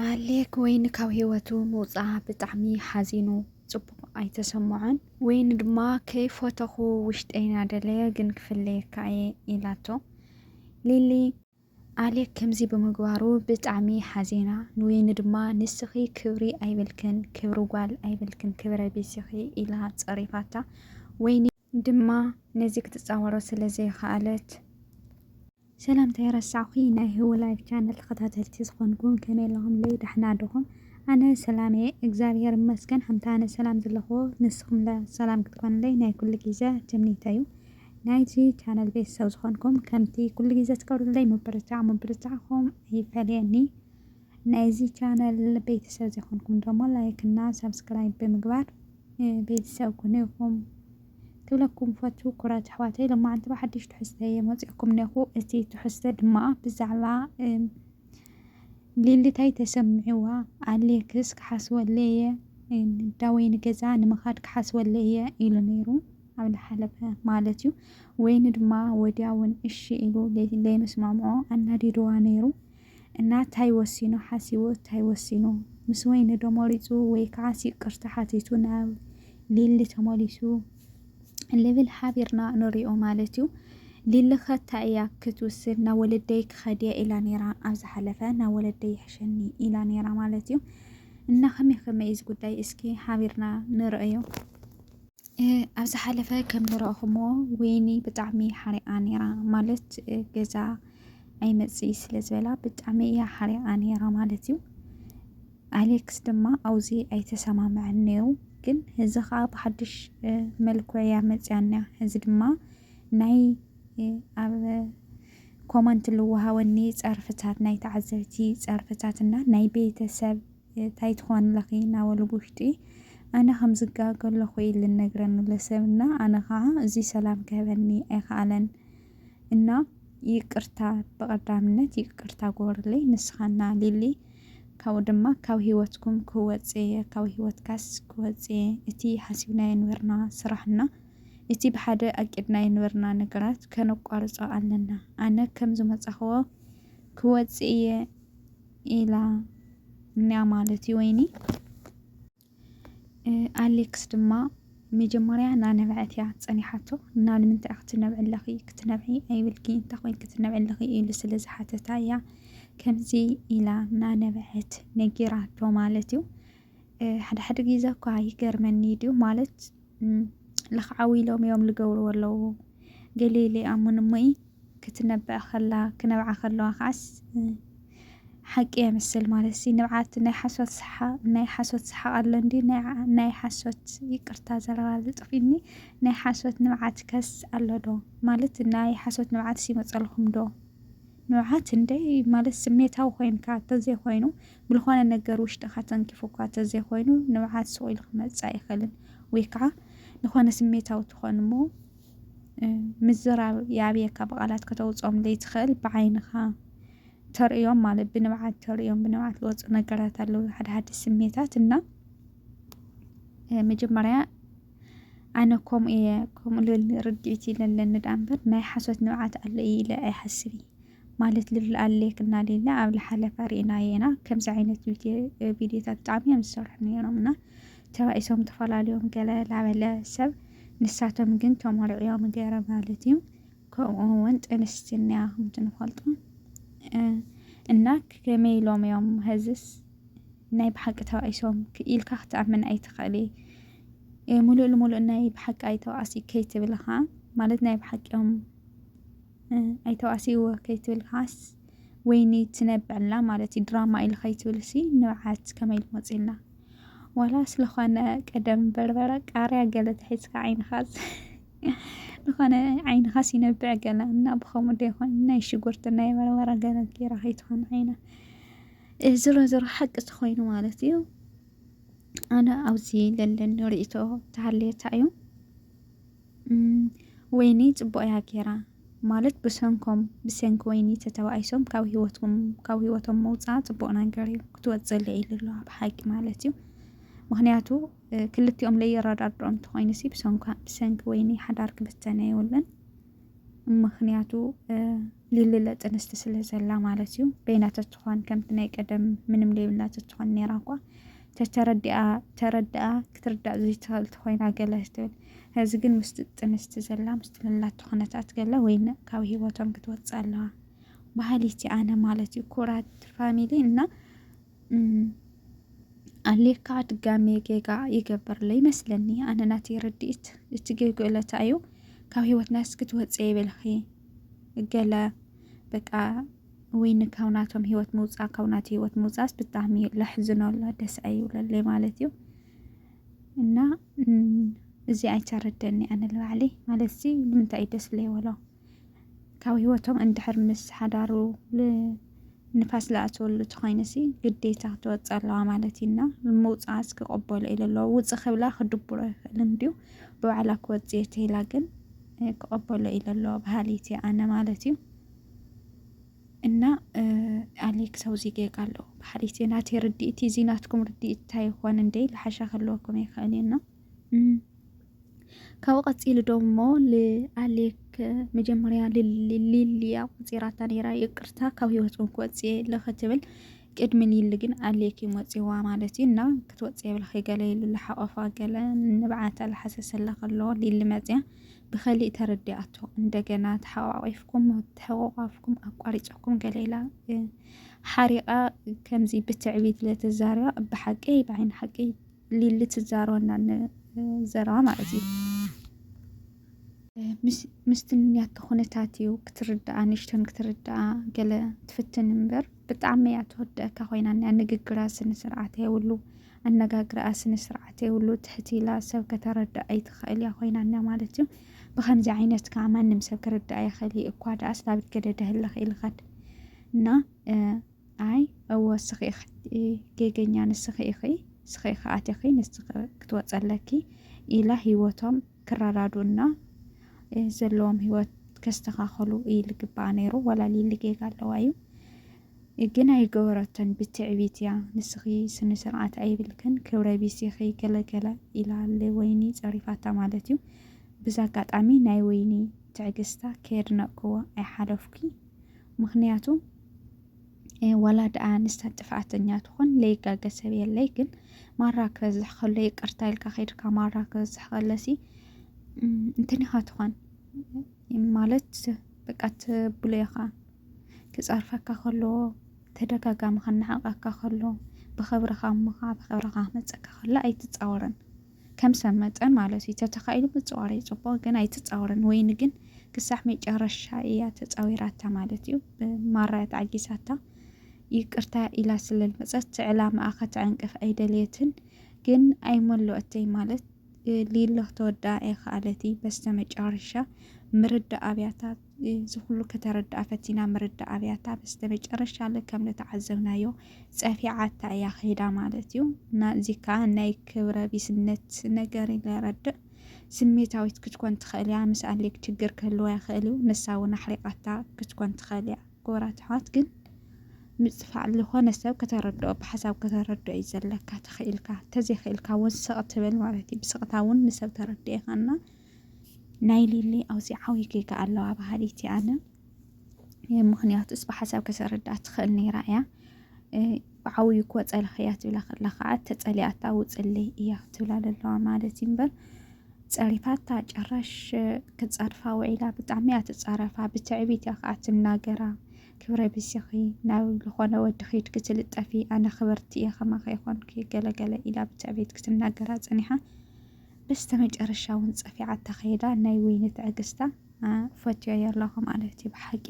عليك وين كوهيوتو موضع بتعمي حزينو صبو أيتسمعن وين دما كيف وتخو وشت أين دليا جنك في اللي كاي إلاتو ليلي عليك كمزي بمقوارو بتعمي حزينة وين دما نسخي كبري أيبلكن كبرو قال أيبلكن كبري بيسخي إلها تصريفاتا وين دما نزيك تتصورو سلزي خالت سلام تيرسعوخي ناي هو لايف channel خطاتلتي زخونكم كمي لهم لي دحنا دهم أنا سلامي إجزابير مسكن حمتانا سلام دلخو نسخم لا سلام كتكون لي ناي كل جيزة تمني تايو ناي جي channel بيس سو زخونكم كمتي كل جيزة تكور لي مبرتعهم هي فعليني ناي زي channel بيت سو زخونكم دوما لايك الناس سبسكرايب بمقبار بيت سو كونيكم كلكم فاتو كرات حواتي لما أنت بحدش تحسي موزعكم نخو أتي تحسي دماء بزعلا اللي تاي تسمعوا عليكس كحسوا اللي داوين جزان مخادك حسوا اللي إلى نيرو على حلبها مالتيو وين دماء وداون إشي إلو اللي مسمعوا أنا ديروا نيرو النا تاي وسينو حاسيو تاي وسينو مسوين دموريتو ويكاسي كرتحاتيتو ناو اللي تماليسو الليفل حابرنا نريو مالتيو للي خطايا كتوسر نولديك خدية إلى نيرا أبز حلفة نولدي حشني إلى نيرا مالتيو إن خمي إز قداي إسكي حابرنا نرأيو أبز حلفة كم نرأخمو ويني بتعمي حريقا نيرا مالت جزا أي متسيس لزولا بتعمي حريقا نيرا مالتيو أليكس دما أوزي أي تسمع مع النيو ግን እዚ ኸዓ ብሓድሽ መልክዕ እያ መፅያና እዚ ድማ ናይ ኣብ ኮመንት ልወሃወኒ ፀርፍታት ናይ ተዓዘብቲ ፀርፍታትና ናይ ቤተሰብ እንታይ ትኾን ለኺ ናበሉ ውሽጢ ኣነ ከም ዝጋገሎ ኽኢል ልነግረኒ ለሰብና ኣነ ኸዓ እዚ ሰላም ክህበኒ ኣይከኣለን እና ይቅርታ በቀዳምነት ይቅርታ ጎርለይ ንስኻና ሊሊ ካው ድማ ካው ህይወትኩም ክወጽየ ካው ህይወትካስ ክወጽየ እቲ ሓሲብና ይንበርና ስራሕና እቲ ብሓደ ኣቂድና ይንበርና ነገራት ከነቋርጾ ኣለና ኣነ ከም ዝመጻኸዎ ክወጽየ ኢላ ና ማለት ወይኒ ኣሌክስ ድማ መጀመርያ ናነብዕትያ ጸኒሓቶ ናልምንታይ ክትነብዕለኺ ክትነብዒ ኣይብልኪ እንታይ ኮይን ክትነብዕለኺ ኢሉ ስለ ዝሓተታያ كمزي إلى نانبعت نجيراتو مالتيو حد جيزة كاي جرمني ديو مالت لخعوي لهم يوم لجورو ولو قليلي أمون مي كتنبأ خلا كنبع خلا خاص حقي مثل مالسي نبعات ناي حسوت صحة أرلندي ناي حسوت يكرتا زرال تفيني ناي حسوت نبعات كاس أرلدو مالت ناي حسوت نبعات سيمت ألهم دو نوعات اندي مال سميتها وخين كاتزي خوينو بالخوانة نقروش تخاتن كيفو كاتزي خوينو نوعات سويل خمس خلن ويكعا نخوانة سميتها وتخونمو مزرع يابيكا بقالات كتوصوم ليتخل بعينها تريوم مال بنوعات تريوم بنوعات الوصو نقرات اللو حد السميتات إنا مجمريا أنا كوم رديتي للندامبر ناي حسوت نوعات اللي إلى أي حسبي مالت للأليك نالينا أو لحالة فرينا ينا كم زعينة فيديو تتعمي مسرح نيرمنا توا اسم تفعل اليوم قال لعمل سب نساتهم جنتهم ورعيهم غير مالتيم كونت انستناهم تنخلطهم انك كميلهم يوم هزس نايب حق توا اسم كيل كخت من اي تخلي ملو نايب حق اي توا اسي كيتب لها مالت نايب حق يوم أي تواسيو كيتول خاص ويني تنبع لنا مالتي دراما إلى خيتول سي نوعات كميل مزيلنا ولا سلخنا قدم بربرة قاريا قالت حيث عين خاص لخنا عين خاص ينبع قالا نابخو مديخون نايشي قرطنا بربرة قالت كي راح يتخون عينا زر حق تخوين مالتيو أنا أوزي للن ريتو تعلي تعيو ويني تبقى كيرا مالت بسنكم بسنك ويني تتوايسهم كاو هيوتهم موصات بونا غري كتوصل إلى بحق مالتيو مخنياتو كلتيهم لي رادارهم تخوينسي بسنك ويني حدارك بتنا يولن مخنياتو ሊሊ ጥንስቲ ስለ ዘላ ማለት እዩ በይናተትኾን ከምቲ ናይ ቀደም ምንም ለይብላተትኾን ነራ እኳ ተረድኣ ክትርዳእ ዘይትኽእል ኮይና ገለ ትብል ሕዚ ግን ምስቲ ጥንስቲ ዘላ ምስቲ ልላት ኩነታት ገለ ወይነ ካብ ሂወቶም ክትወፅእ ኣለዋ ባህሊቲ ኣነ ማለት እዩ ኩራት ፋሚሊ እና ኣሌካ ድጋሜ ጌጋ ይገበርለይ ይመስለኒ ኣነ ናተይ ርድኢት እቲ ጌጋ ዕለታ እዩ ካብ ሂወትናስ ክትወፅእ ይብልኺ ገለ በቃ ወይን ካውናቶም ሂወት ምውፃእ ካውናት ሂወት ምውፃእስ ብጣዕሚ ለሕዝነላ ደስ ኣይብለለይ ማለት እዩ እና እዚ ኣይተረደኒ ኣነ ልባዕሊ ማለት እዚ ንምንታይ ደስ ለይወሎ ካብ ሂወቶም እንድሕር ምስ ሓዳሩ ንፋስ ዝኣተወሉ ተኾይነሲ ግዴታ ክትወፅእ ኣለዋ ማለት ኢና ምውፃእስ ክቕበሎ ኢለ ኣለዎ ውፅእ ክብላ ክድብሮ ይኽእልን ድዩ ብባዕላ ክወፅእ የተኢላ ግን ክቕበሎ ኢለ ኣለዎ ባህሊቲ ኣነ ማለት እዩ እና ኣሌክ ሰውዚ ጌጋ ኣለዎ ባህሊቲ ናተይ ርድኢቲ እዚ ናትኩም ርድኢት እንታይ ይኾን እንዴ ልሓሻ ከለወኩም ይኽእል እዩ ካብኡ ቀፂሉ ደሞ ለኣሌክ መጀመርያ ሊሊ ኣቁፂራታ ነይራ ይቅርታ ካብ ሂወትኩም ክወፅእ ለኽትብል ቅድሚ ሊሊ ግን ኣሌክ ይመፅዋ ማለት እዩ እና ክትወፅእ የብልኺ ገለ ኢሉ ዝሓቆፋ ገለ ንባዓታ ዝሓሰሰላ ከለዎ ሊሊ መፅያ ብኸሊእ ተረዲኣቶ እንደገና ተሓቋቂፍኩም ተሓቋቋፍኩም ኣቋሪፅኩም ገለ ኢላ ሓሪቓ ከምዚ ብትዕቢት ለተዛረባ ብሓቂ ብዓይኒ ሓቂ ሊሊ ትዛረበና ዘረባ ማለት እዩ ምስትንያቶ ኩነታት እዩ ክትርዳኣ ንሽተን ክትርዳኣ ገለ ትፍትን እምበር ብጣዕሚ እያ ትወደአካ ኮይና ንግግራ ስነ ስርዓት የብሉ ኣነጋግራ ስነ ስርዓት የብሉ ትሕቲላ ሰብ ከተረዳእ ኣይትኽእል እያ ኮይና ማለት እዩ ብከምዚ ዓይነት ከዓ ማንም ሰብ ክርዳእ ይኽእል እኳ ዳኣስ ዳዊት ገደደ ህለኽ ኢልኻድ እና ኣይ እወስኺ ጌገኛ ንስኺ ኢኺ ስኺ ከኣትኺ ንስኺ ክትወፀለኪ ኢላ ሂወቶም ክረዳዱና ዘለዎም ሂወት ከስተኻኸሉ ይልግባእ ነይሩ ወላ ሊሊ ጌጋ ኣለዋ እዩ ግን ኣይገበረቶን ብትዕቢት እያ ንስኺ ስነ ስርዓት ኣይብልክን ክብረ ቢሲኺ ገለገለ ኢላ ወይኒ ፀሪፋታ ማለት እዩ ብዛ ኣጋጣሚ ናይ ወይኒ ትዕግስታ ከየድነቅክዎ ኣይሓለፍኩ ምክንያቱ ወላ ደኣ ንስታ ጥፍኣተኛ ትኾን ለይጋገሰብ የለይ ግን ማራ ክበዝሕ ከሎ ይቅርታ ኢልካ ከይድካ ማራ ክበዝሕ ከለሲ እንትኒኻ ትኾን ማለት በቃ ትብሎ ኢኻ ክፀርፈካ ከሎ ተደጋጋሚ ከናሓቐካ ከሎ ብኽብርኻ እሞኻ ብኽብርኻ ክመፀካ ከሎ ኣይትፃወርን ከም ሰብ መጠን ማለት እዩ ተተኻኢሉ ምፅዋር ይፅቡቅ ግን ኣይትፃወርን ወይኒ ግን ክሳሕ መጨረሻ እያ ተፃዊራታ ማለት እዩ ማራ ተዓጊሳታ ይቅርታ ኢላ ስለልመፀት ዕላማኣ ከተዕንቅፍ ኣይደልየትን ግን ኣይመለአተይ ማለት ሊሊ ክትወዳእ ኣይከኣለቲ በስተመጨረሻ ምርዳእ ኣብያታ ዝኩሉ ከተረዳኣ ፈቲና ምርዳእ ኣብያታ በስተመጨረሻ ከም ዝተዓዘብናዮ ፀፊዓታ እያ ኸይዳ ማለት እዩ እና እዚ ከዓ ናይ ክብረ ቢስነት ነገር ይረድእ ስሜታዊት ክትኮን ትኽእል እያ ምስ ኣሌክ ችግር ክህልዋ ይኽእል እዩ ንሳ እውን ኣሕሪቃታ ክትኮን ትኽእል እያ ጎራት ኣሕዋት ግን ምፅፋዕ ዝኾነ ሰብ ከተረድኦ ብሓሳብ ከተረድኦ እዩ ዘለካ ተኽኢልካ ተዘይኽኢልካ እውን ስቕ ትብል ማለት እዩ ብስቕታ እውን ንሰብ ተረድኦ ኢኻና ናይ ሊሊ ኣብዚ ዓብይ ጌጋ ኣለዋ ባህሊቲ ኣነ ምክንያቱስ ብሓሳብ ከተረድኣ ትኽእል ነይራ እያ ብዓብዩ ክወፀልኺ እያ ትብላ ከላ ከዓ ተፀሊኣታ ውፅለይ እያ ትብላ ዘለዋ ማለት እዩ እምበር ፀሪፋታ ጨራሽ ክትፀርፋ ውዒላ ብጣዕሚ እያ ትፀረፋ ብትዕቢት እያ ከዓ ትናገራ ክብረ ቢሲኺ ናብ ዝኾነ ወዲ ኸይድ ክትልጠፊ ኣነ ክበርቲ እየ ከማኸ ይኾንኪ ገለገለ ኢላ ብትዕቢት ክትናገራ ፀኒሓ በስተመጨረሻ እውን ፀፊዓታ ኸይዳ ናይ ወይኒ ትዕግስታ ፈትዮ ኣለኹ ማለት እዩ ብሓቂ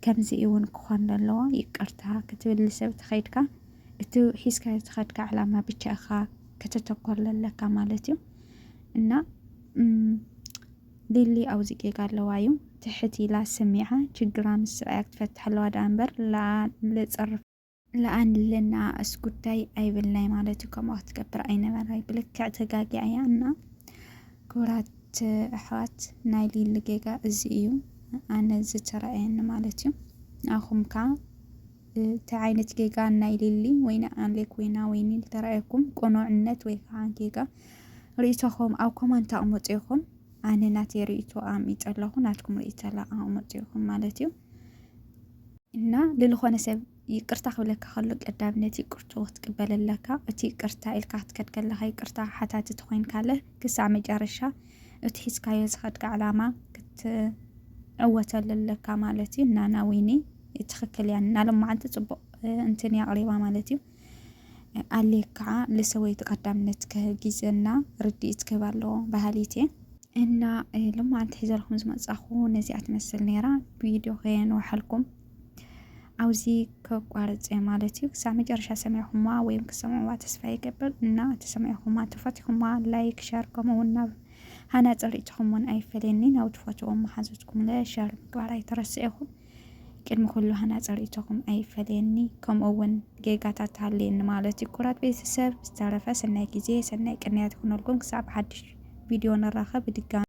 ከምዚ እውን ክኾን ኣለዎ ይቅርታ ክትብል ሰብ ትኸይድካ እቲ ሒዝካ ትኸድካ ዕላማ ብቻ ኢኻ ከተተኮር ዘለካ ማለት እዩ እና ሊሊ ኣብዚ ጌጋ ኣለዋ እዩ ትሕት ኢላ ሰሚዓ ችግራ ምስ ሰብኣያ ክትፈትሕ ኣለዋ ዳ እምበር ልፀርፍ ለኣንልና እስ ጉዳይ ኣይብልናይ ማለት እዩ ከምኡ ክትገብር ኣይነበራይ ብልክዕ ተጋጊዓ እያ እና ክቡራት ኣሕዋት ናይ ሊሊ ጌጋ እዚ እዩ ኣነ ዝተረኣየኒ ማለት እዩ ንኣኹም ከዓ እንታይ ዓይነት ጌጋ ናይ ሊሊ ወይና ኣሌክ ወይና ወይኒ ተረኣየኩም ቁኑዕነት ወይ ከዓ ጌጋ ርእቶኹም ኣብ ኮመንት ኣቕምጡ ኢኹም ኣነ ናተይ ርእቶ ኣቕሚጦ ኣለኹ ናትኩም ርእቶ ኣቕምጡ ኢኹም ማለት እዩ እና للخونه سب ይቅርታ ክብለካ ከሎ ቀዳምነት ይቅርቱ ክትቀበለለካ እቲ ይቅርታ ኢልካ ክትከድከለካ ይቅርታ ሓታት ትኮይን ካለ ክሳብ መጨረሻ እቲ ሒዝካዮ ዝኸድካ ዓላማ ክትዕወተለካ ማለት እዩ እና ናዊኒ ትክክል ያን ናለማዓንቲ ጽቡቅ እንትን ያቅሪባ ማለት እዩ አለካ ለሰወይ ተቀዳምነት ከጊዜና ርዲት ከባሎ ባህሊቴ እና ለማዓንቲ ሒዘልኩም ዝመጻኹ ነዚኣት መስል ነራ ቪዲዮ ከየን ወሐልኩም አውዚ ከቋርጽ ማለት እዩ ክሳብ መጨረሻ ሰማዕኹማ ወይም ከሰማዕዋ ተስፋ ይገብር እና ተሰማዕኹማ ተፈቲኹማ ላይክ ሸር ከመውና ሃና ጽሪጽኹምን አይፈለኒ ናው ተፈትዎም ማሐዘትኩም ለሸር ምግባር አይተረስይኹም ቅድሚ ኩሉ ሃና ጽሪጽኹም አይፈለኒ ከምውን ጌጋታት ታለን ማለት ይኩራት ቤተሰብ ዝተረፈ ሰናይ ጊዜ ሰናይ ቅንያት ይኩነልኩም ክሳብ ሓድሽ ቪዲዮ ነራኸብ ድጋ